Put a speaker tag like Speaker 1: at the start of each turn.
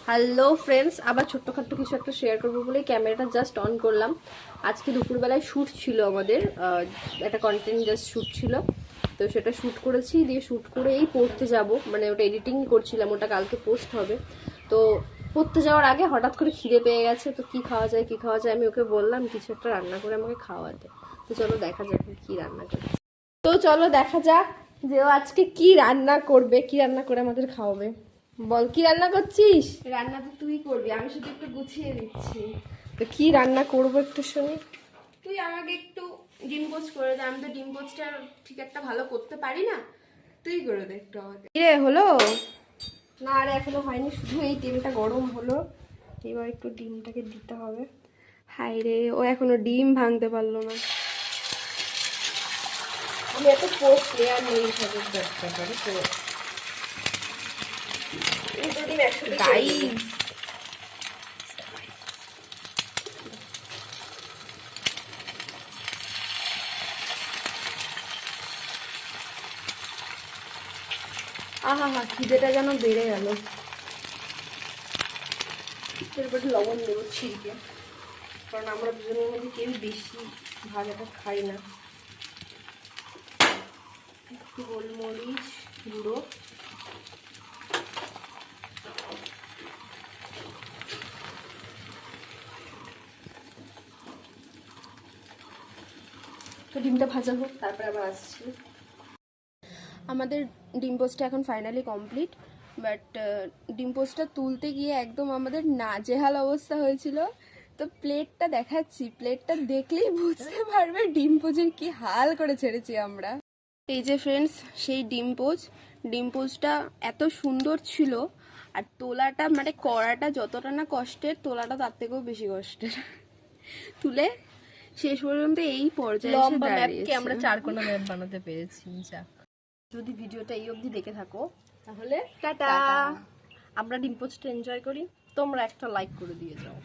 Speaker 1: Hello friends, আবার ছোট্টখাট্ট কিছু একটা শেয়ার করবো বলে ক্যামেরাটা জাস্ট অন করলাম। আজকে দুপুরবেলায় শ্যুট ছিল আমাদের, একটা কন্টেন্ট জাস্ট শ্যুট ছিল, তো সেটা শ্যুট করেছি। দিয়ে শ্যুট করে এই পড়তে যাব, মানে ওটা এডিটিং করছিলাম, ওটা কালকে পোস্ট হবে। তো পড়তে যাওয়ার আগে হঠাৎ করে খিদে পেয়ে গেছে, তো কি খাওয়া যায় কি খাওয়া যায়, আমি ওকে বললাম কিছু একটা রান্না করে আমাকে খাওয়াতে। তো চলো দেখা যাক কি রান্না করে। তো চলো দেখা যাক যে ও আজকে কি রান্না করবে, কি রান্না করে আমাদের খাওয়াবে। বল, কি রান্না করছিস?
Speaker 2: রান্না তো তুই করবি, আমি শুধু একটু গুছিয়ে দিচ্ছি।
Speaker 1: তো কি রান্না করবো একটু শুনি।
Speaker 2: তুই আমাকে একটু ডিম পোস্ট করে দে, আমি তো ডিম পোস্টটা ঠিক একটা ভালো করতে পারি না, তুই করে দে একটু আমাকে।
Speaker 1: রে হলো না, আর এখনো হয়নি, শুধু এই তেলটা গরম হলো, এবার একটু ডিমটাকে দিতে হবে। হাই রে, ও এখনো ডিম ভাঙতে পারলো না। আমি এত পোস্ট প্লেয়ার নেই সবের ব্যাপারে, তো এই দুটো ডিম একসাথে গাইস। আহা হা, খিদেটা যেন বেড়ে গেল। এরপর লবণ দেবো ছিটকে, কারণ আমরা দুজনের মধ্যে কেউ বেশি ভাজাটা খাই না। একটু গোলমরিচ গুঁড়ো, তো ডিমটা ভাজা হোক, তারপরে আবার আসছি। আমাদের ডিম পোস্টটা এখন ফাইনালি কমপ্লিট, বাট ডিম পোস্টটা তুলতে গিয়ে একদম আমাদের নাজেহাল অবস্থা হয়েছিল। তো প্লেটটা দেখাচ্ছি, প্লেটটা দেখলেই বুঝতে পারবে ডিম পোজের কি হাল করে ছেড়েছি আমরা। এই যে ফ্রেন্ডস, সেই ডিম পোজটা এত সুন্দর ছিল, আর তোলাটা মানে কড়াটা যতটা না কষ্টের, তোলাটা তার থেকেও বেশি কষ্টের। তুলে শেষ পর্যন্ত এই পর্যায়ে এসে দাঁড়িয়েছে। আমরা 4 কোণা ম্যাপ বানাতে পেরেছি। যাক, যদি ভিডিওটা এই অবধি দেখে থাকো তাহলে টাটা। আমরা ডিম পোস্টটা এনজয় করি, তোমরা একটা লাইক করে দিয়ে যাও।